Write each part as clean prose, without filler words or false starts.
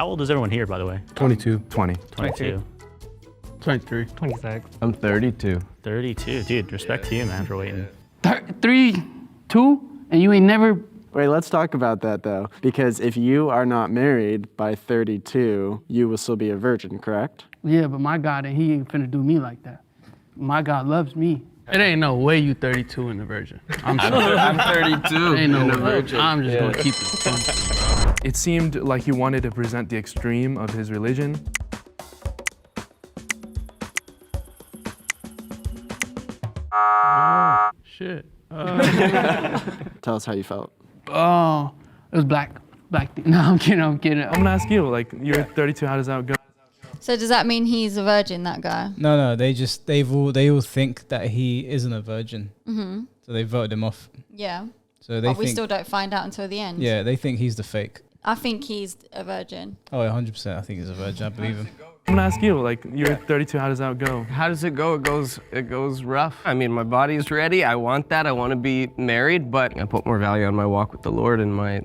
How old is everyone here, by the way? 22. 20. 22. 23. 26. I'm 32. 32. Dude, respect to you, man, for waiting. 3, 2, and you ain't never. Wait, let's talk about that though. Because if you are not married by 32, you will still be a virgin, correct? Yeah, but my God, and he ain't finna do me like that. My God loves me. It ain't no way you 32 and a virgin. I'm sorry. I'm 32. Ain't no and a way. virgin. I'm just gonna keep it simple. It seemed like he wanted to present the extreme of his religion. Shit. Tell us how you felt. Oh, it was black. No, I'm kidding. I'm gonna ask you, like, you're 32, how does that go? So does that mean he's a virgin, that guy? No, they all think that he isn't a virgin. Mm-hmm. So they voted him off. Yeah. So they But we still don't find out until the end. Yeah, they think he's the fake. I think he's a virgin. Oh, 100%. I think he's a virgin. I believe him. I'm gonna ask you, like, you're 32, how does that go? How does it go? It goes rough. I mean, my body's ready. I want that. I want to be married, but I put more value on my walk with the Lord and my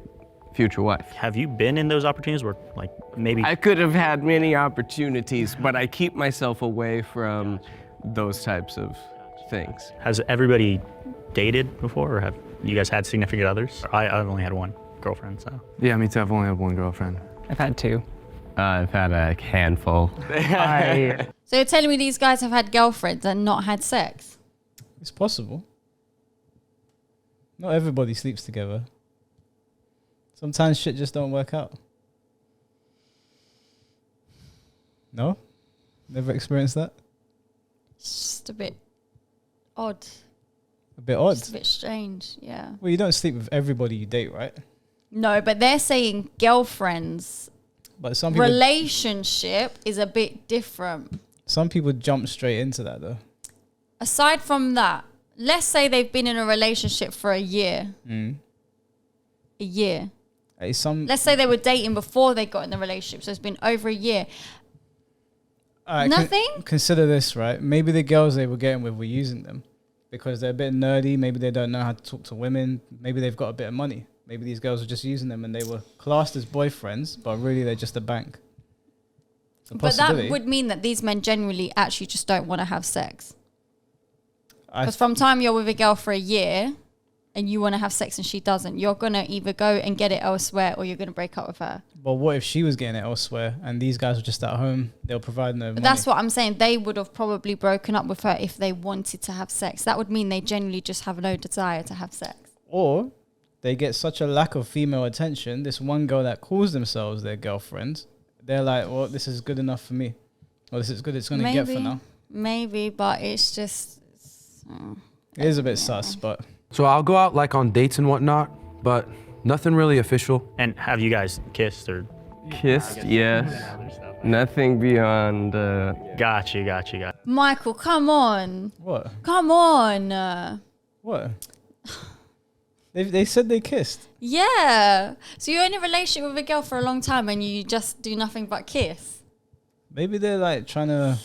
future wife. Have you been in those opportunities where, like, maybe... I could have had many opportunities, but I keep myself away from those types of things. Has everybody dated before, or have you guys had significant others? I've only had one girlfriend, so... Yeah, me too. I've only had one girlfriend. I've had 2. I've had a handful. So you're telling me these guys have had girlfriends and not had sex? It's possible. Not everybody sleeps together. Sometimes shit just don't work out. No? Never experienced that? It's just a bit odd. A bit odd. Just a bit strange, yeah. Well, you don't sleep with everybody you date, right? No, but they're saying girlfriends. But some people Relationship is a bit different. Some people jump straight into that though. Aside from that, let's say they've been in a relationship for a year. A year. Let's say they were dating before they got in the relationship, so it's been over a year. Nothing? Consider this, right? Maybe the girls they were getting with were using them because they're a bit nerdy. Maybe they don't know how to talk to women. Maybe they've got a bit of money. Maybe these girls were just using them and they were classed as boyfriends, but really they're just a bank. But that would mean that these men generally actually just don't want to have sex. Because from time you're with a girl for a year and you want to have sex and she doesn't, you're going to either go and get it elsewhere or you're going to break up with her. But what if she was getting it elsewhere and these guys were just at home, they'll provide no money? But that's what I'm saying. They would have probably broken up with her if they wanted to have sex. That would mean they generally just have no desire to have sex. Or they get such a lack of female attention. This one girl that calls themselves their girlfriend, they're like, well, this is good enough for me. Or this is good it's going to get for now. Maybe, but it's just... It is a bit sus, but... So I'll go out like on dates and whatnot, but nothing really official. And have you guys kissed or... Kissed, yes. Nothing beyond... Got you. Michael, come on. What? Come on. What? They said they kissed. Yeah. So you're in a relationship with a girl for a long time and you just do nothing but kiss? Maybe they're like trying to,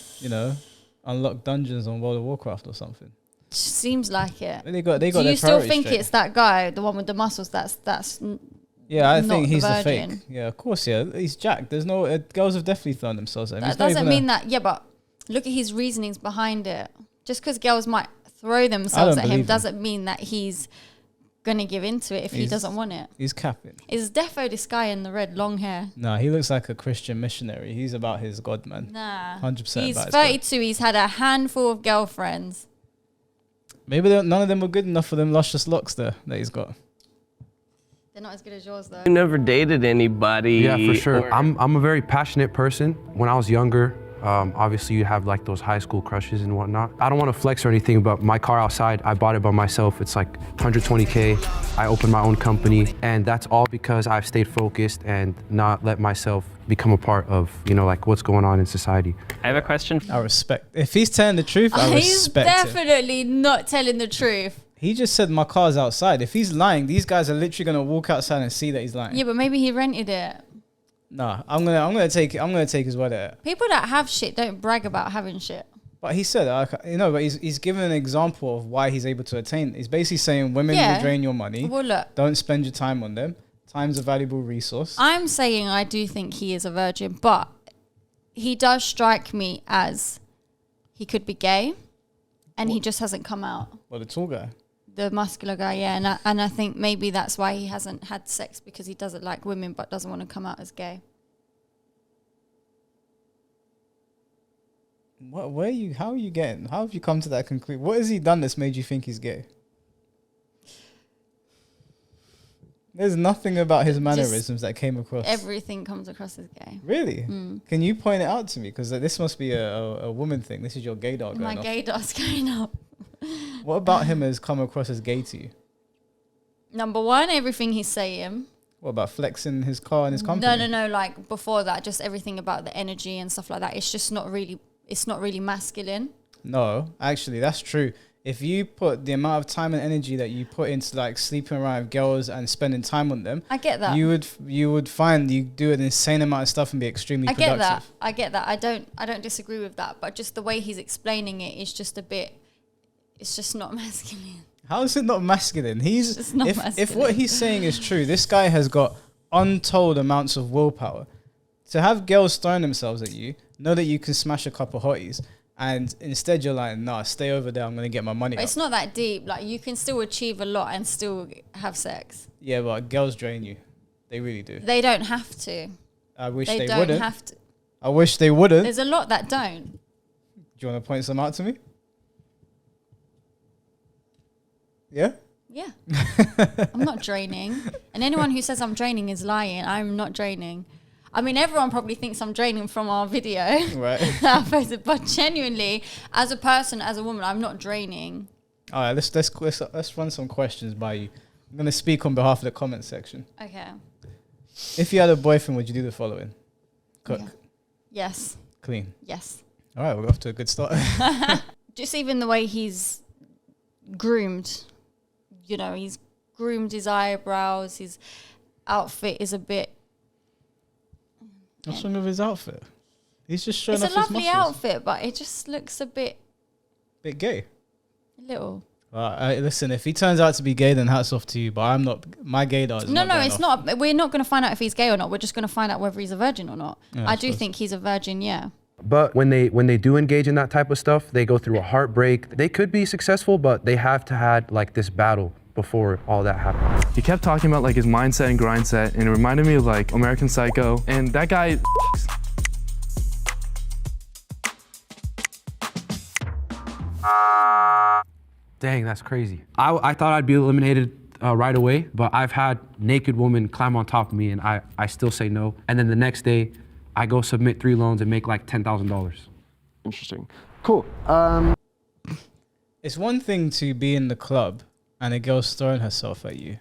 unlock dungeons on World of Warcraft or something. Seems like it. They got Do you their still think straight. it's that guy, the one with the muscles? That's. Yeah, I not think he's the virgin. fake. Yeah, of course. Yeah, he's jacked. There's no girls have definitely thrown themselves at him. That doesn't mean that. Yeah, but look at his reasonings behind it. Just because girls might throw themselves at him doesn't mean that he's gonna give into it if he doesn't want it. He's capping. Is defo this guy in the red long hair? Nah, he looks like a Christian missionary. He's about his God, man. Nah, 100%. He's 32. He's had a handful of girlfriends. Maybe none of them were good enough for them luscious locks there that he's got. They're not as good as yours though. I never dated anybody. Yeah, for sure. I'm a very passionate person. When I was younger, obviously you have like those high school crushes and whatnot. I don't want to flex or anything, but my car outside, I bought it by myself. It's like 120K. I opened my own company, and that's all because I've stayed focused and not let myself become a part of, like what's going on in society. I have a question. I respect. If he's telling the truth, I respect it. He's definitely not telling the truth. He just said my car's outside. If he's lying, these guys are literally gonna walk outside and see that he's lying. Yeah, but maybe he rented it. Nah, I'm gonna take his word at it. People that have shit don't brag about having shit. But he said, but he's given an example of why he's able to attain. He's basically saying women will drain your money. Well, look. Don't spend your time on them. Time's a valuable resource. I'm saying I do think he is a virgin, but he does strike me as he could be gay, and he just hasn't come out. Well, the tall guy. The muscular guy, yeah. And I think maybe that's why he hasn't had sex, because he doesn't like women but doesn't want to come out as gay. How have you come to that conclusion? What has he done that's made you think he's gay? There's nothing about his mannerisms that came across. Everything comes across as gay. Really? Can you point it out to me? Because this must be a woman thing. This is your gaydar going My off. gaydar's going up. What about him has come across as gay to you? Number one, everything he's saying. What about flexing his car and his company? No. Like before that, just everything about the energy and stuff like that. It's just not really. It's not really masculine. No, actually, that's true. If you put the amount of time and energy that you put into like sleeping around with girls and spending time on them, I get that. You would find you do an insane amount of stuff and be extremely productive. I get that. I don't disagree with that. But just the way he's explaining it is just a bit. It's just not masculine. How is it not masculine? It's not masculine. If what he's saying is true, this guy has got untold amounts of willpower. To have girls throwing themselves at you, know that you can smash a couple hotties, and instead you're like, nah, stay over there, I'm going to get my money But it's not that deep. Like, you can still achieve a lot and still have sex. Yeah, but girls drain you. They really do. They don't have to. I wish they don't wouldn't. have to. I wish they wouldn't. There's a lot that don't. Do you want to point some out to me? Yeah? Yeah. I'm not draining. And anyone who says I'm draining is lying. I'm not draining. I mean, everyone probably thinks I'm draining from our video. Right. But genuinely, as a person, as a woman, I'm not draining. All right, let's run some questions by you. I'm going to speak on behalf of the comment section. Okay. If you had a boyfriend, would you do the following? Cook. Yeah. Yes. Clean. Yes. All right, we're off to a good start. Just even the way he's groomed. You know, he's groomed his eyebrows. His outfit is a bit... What's wrong with his outfit? He's just showing off his muscles. It's a lovely outfit, but it just looks a bit gay. A little. Listen, if he turns out to be gay, then hats off to you. But I'm not. My gaydar is No, not. it's not. We're not going to find out if he's gay or not. We're just going to find out whether he's a virgin or not. Yeah, I do think he's a virgin. Yeah. But when they do engage in that type of stuff, they go through a heartbreak. They could be successful, but they have to had like this battle before all that happened. He kept talking about like his mindset and grind set, and it reminded me of like American Psycho. And that guy. Dang, that's crazy. I thought I'd be eliminated right away, but I've had naked women climb on top of me, and I still say no. And then the next day, I go submit 3 loans and make like $10,000. Interesting. Cool. It's one thing to be in the club and a girl's throwing herself at you.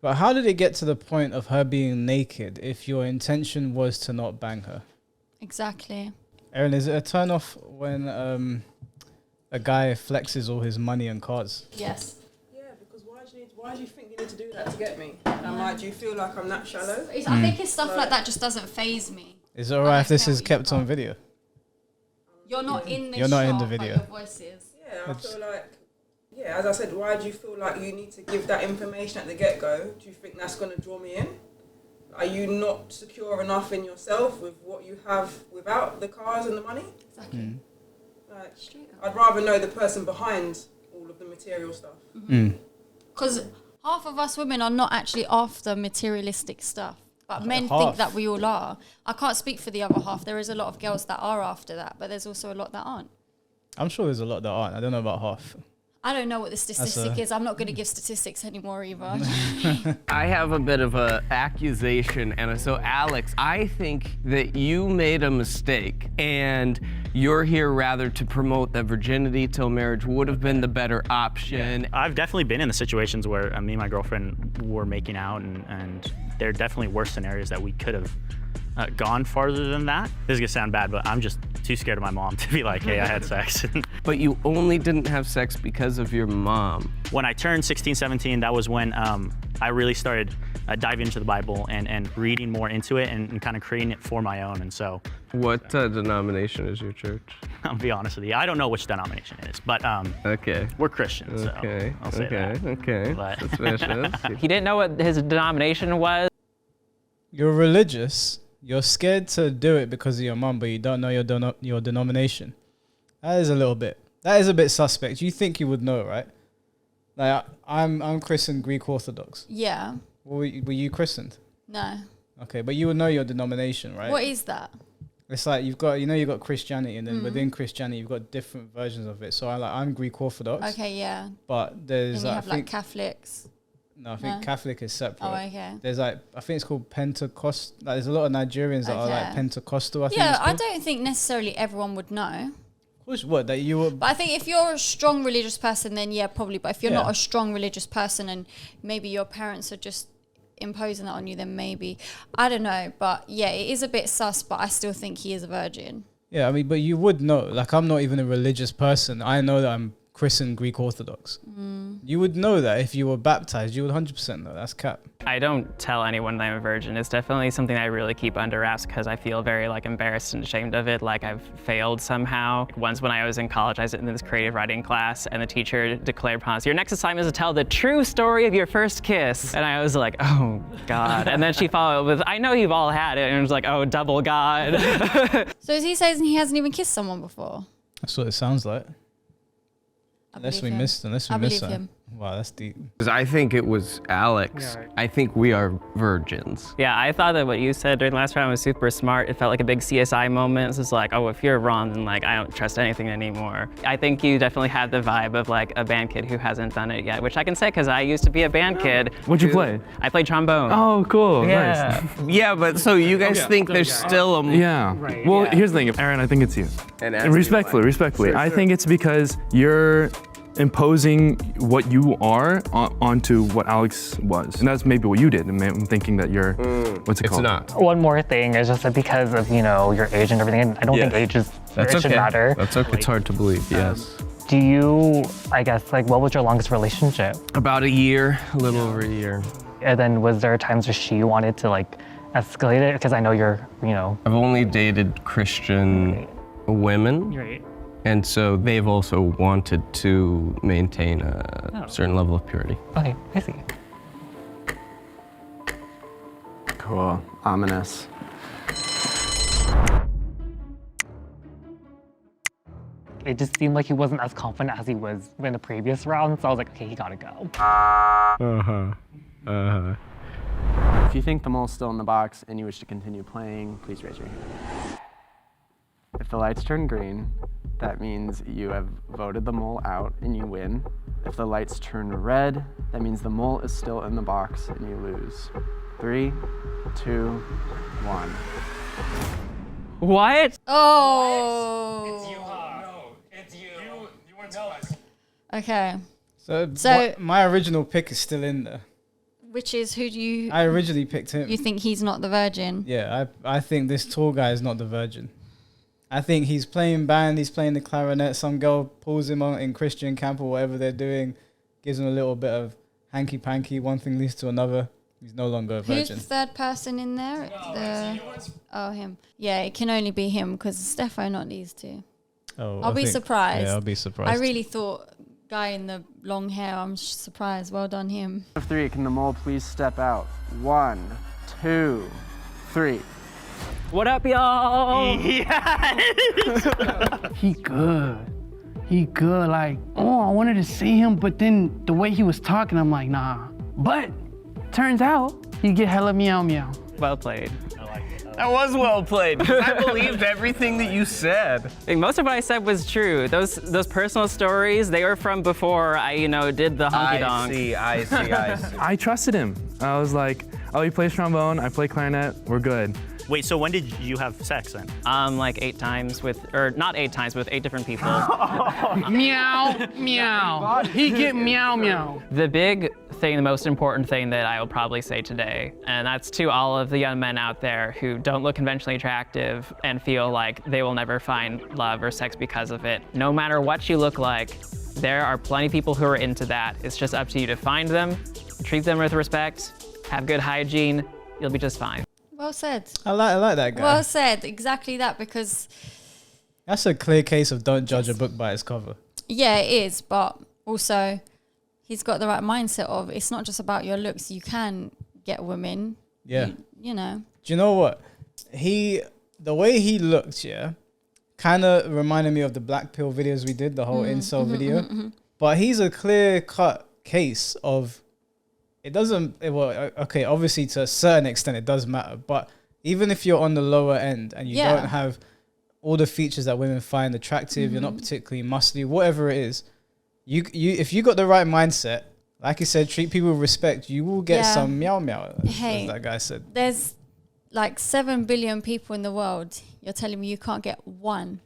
But how did it get to the point of her being naked if your intention was to not bang her? Exactly. Erin, is it a turn off when a guy flexes all his money and cards? Yes. Yeah, because why do you think you need to do that to get me? And why do you feel like I'm that shallow? I think it's stuff like that just doesn't faze me. Is it alright if this is kept on video? You're not in this You're not in the shot, video. but your voice is. Yeah, I feel like, yeah, as I said, why do you feel like you need to give that information at the get-go? Do you think that's going to draw me in? Are you not secure enough in yourself with what you have without the cars and the money? Exactly. Like, I'd rather know the person behind all of the material stuff. Because half of us women are not actually after materialistic stuff. But men think that we all are. I can't speak for the other half. There is a lot of girls that are after that, but there's also a lot that aren't. I'm sure there's a lot that aren't. I don't know about half. I don't know what the statistic is. I'm not going to give statistics anymore either. I have a bit of an accusation, and so Alex, I think that you made a mistake, and you're here rather to promote that virginity till marriage would have been the better option. Yeah. I've definitely been in the situations where me and my girlfriend were making out, and there are definitely worse scenarios that we could have gone farther than that. This is gonna sound bad, but I'm just too scared of my mom to be like, hey, I had sex. But you only didn't have sex because of your mom. When I turned 16, 17, that was when I really started diving into the Bible and reading more into it and kind of creating it for my own. And so, What denomination is your church? I'll be honest with you, I don't know which denomination it is, but Okay. we're Christians, so Okay. I'll say that. Okay. But- Suspicious. He didn't know what his denomination was. You're religious. You're scared to do it because of your mum, but you don't know your denomination. That is a bit suspect. You think you would know, right? Like I'm christened Greek Orthodox. Yeah. Were you christened? No. Okay, but you would know your denomination, right? What is that? It's like you've got Christianity, and then within Christianity you've got different versions of it. So I'm Greek Orthodox. Okay, yeah. But there's And you have I think like Catholics. no, I think No? Catholic is separate. Oh, okay. There's I think it's called Pentecost. Like, there's a lot of Nigerians that are like Okay. Pentecostal. I think. Yeah, it's I called. don't think necessarily everyone would know. What that you were? But I think if you're a strong religious person, then yeah, probably. But if you're Yeah. not a strong religious person and maybe your parents are just imposing that on you, then maybe. I don't know. But yeah, it is a bit sus, but I still think he is a virgin. Yeah, I mean, but you would know. Like, I'm not even a religious person. I know that I'm christened Greek Orthodox. You would know that if you were baptized. You would 100% know. That's cap. I don't tell anyone that I'm a virgin. It's definitely something I really keep under wraps because I feel very like embarrassed and ashamed of it, like I've failed somehow. Once when I was in college, I was in this creative writing class and the teacher declared upon us, your next assignment is to tell the true story of your first kiss. And I was like, oh God. And then she followed with, I know you've all had it. And it was like, oh, double God. So he says he hasn't even kissed someone before. That's what it sounds like. I Unless we believe him. missed I believe that. him. Wow, that's deep. Because I think it was Alex. I think we are virgins. Yeah, I thought that what you said during the last round was super smart. It felt like a big CSI moment. It's just like, oh, if you're wrong, then like I don't trust anything anymore. I think you definitely had the vibe of like a band kid who hasn't done it yet, which I can say because I used to be a band kid. What'd you play? I played trombone. Oh, cool. Yeah. Nice. Yeah, but so you guys think there's still a... Yeah. Well, here's the thing, Aaron. I think it's you. And And respectfully, I think it's because you're imposing what you are onto what Alex was, and that's maybe what you did. And I'm thinking that you're, what's it It's called? not. One more thing is just that because of, your age and everything, I don't think age is, That's it should okay. matter. That's okay. It's hard to believe, yes. Do you, I guess, like, what was your longest relationship? About a year, a little over a year. And then was there times where she wanted to, like, escalate it? Because I know you're, I've only dated Christian women. Right. And so they've also wanted to maintain a certain level of purity. Okay, I see. Cool. Ominous. It just seemed like he wasn't as confident as he was in the previous round, so I was like, okay, he gotta go. If you think the mole's still in the box and you wish to continue playing, please raise your hand. If the lights turn green, that means you have voted the mole out and you win. If the lights turn red, that means the mole is still in the box and you lose. 3, 2, 1. What? Oh. It's you. You weren't supposed. Okay. So my original pick is still in there. Which is who do you? I originally picked him. You think he's not the virgin? Yeah, I think this tall guy is not the virgin. I think he's playing band, he's playing the clarinet. Some girl pulls him on in Christian camp or whatever they're doing, gives him a little bit of hanky panky. One thing leads to another. He's no longer a Who's virgin. the third person in there? Oh, him. Yeah, it can only be him because Stefo, not these two. Oh, I'll be surprised. Yeah, I'll be surprised. I really thought guy in the long hair. I'm surprised. Well done, him. 3, can the mole please step out? 1, 2, 3. What up, y'all? He good. He good. Like, oh, I wanted to see him, but then the way he was talking, I'm like, nah. But turns out he get hella meow meow. Well played. That was well played. I believed everything that you said. Most of what I said was true. Those personal stories, they were from before I, did the honky donk. I see. I trusted him. I was like, oh, he plays trombone, I play clarinet, we're good. Wait, so when did you have sex then? Like 8 times not 8 times, with 8 different people. Meow meow. He get meow meow. The big thing, the most important thing that I will probably say today, and that's to all of the young men out there who don't look conventionally attractive and feel like they will never find love or sex because of it. No matter what you look like, there are plenty of people who are into that. It's just up to you to find them, treat them with respect, have good hygiene, you'll be just fine. Well said. I like that guy. Well said. Exactly that, because That's a clear case of don't judge a book by its cover. yeah, it is, but also he's got the right mindset of it's not just about your looks. You can get women. Yeah. You know. Do you know what? The way he looked, yeah, kind of reminded me of the Black Pill videos we did, the whole incel video. But he's a clear-cut case of it doesn't. Well, okay, obviously to a certain extent it does matter, but even if you're on the lower end and you don't have all the features that women find attractive, you're not particularly muscly, whatever it is, you if you got the right mindset, like you said, treat people with respect, you will get some meow meow, as that guy said. There's like 7 billion people in the world. You're telling me you can't get one?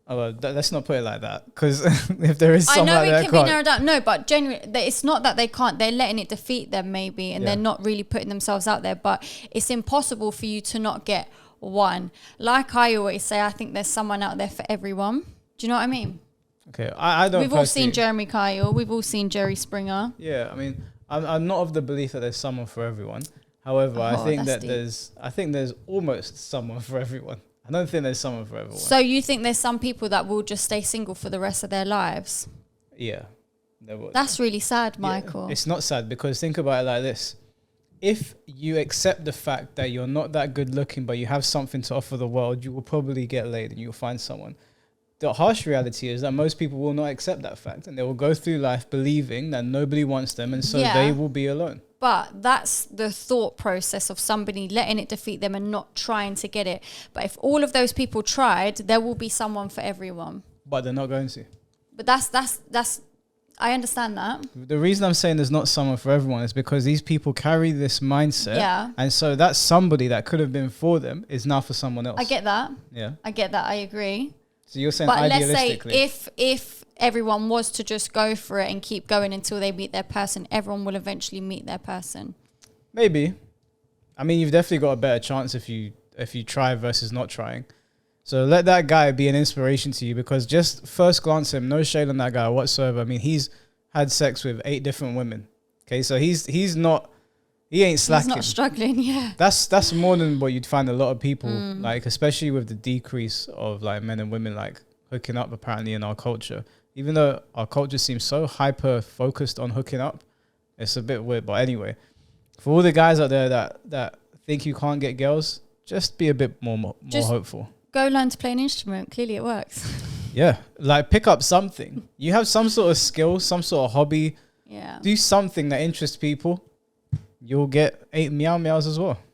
Oh, well, let's not put it like that, because if there is someone I know out there it can be narrowed down. No, but genuinely, it's not that they can't. They're letting it defeat them maybe, and they're not really putting themselves out there. But it's impossible for you to not get one. Like I always say, I think there's someone out there for everyone. Do you know what I mean? Okay, I don't. We've all seen Jeremy Kyle. We've all seen Jerry Springer. Yeah, I mean, I'm not of the belief that there's someone for everyone. However, I think that there's almost someone for everyone. I don't think there's someone for everyone. So you think there's some people that will just stay single for the rest of their lives? Yeah, there was. That's really sad, Michael. It's not sad, because think about it like this. If you accept the fact that you're not that good looking, but you have something to offer the world, you will probably get laid and you'll find someone. The harsh reality is that most people will not accept that fact, and they will go through life believing that nobody wants them, and so they will be alone. But that's the thought process of somebody letting it defeat them and not trying to get it. But if all of those people tried, there will be someone for everyone. But they're not going to. But that's I understand that. The reason I'm saying there's not someone for everyone is because these people carry this mindset. Yeah. And so that somebody that could have been for them is now for someone else. I get that. Yeah. I get that. I agree. So you're saying but idealistically. let's say if everyone was to just go for it and keep going until they meet their person, everyone will eventually meet their person. Maybe. I mean, you've definitely got a better chance if you try versus not trying. So let that guy be an inspiration to you, because just first glance at him, no shade on that guy whatsoever. I mean, he's had sex with 8 different women. Okay, so he ain't slacking. He's not struggling, yeah. That's more than what you'd find a lot of people, like, especially with the decrease of like men and women like hooking up apparently in our culture. Even though our culture seems so hyper focused on hooking up, it's a bit weird. But anyway, for all the guys out there that think you can't get girls, just be a bit more hopeful. Go learn to play an instrument. Clearly it works. Yeah, like pick up something. You have some sort of skill, some sort of hobby. Yeah. Do something that interests people. You'll get 8 meow meows as well.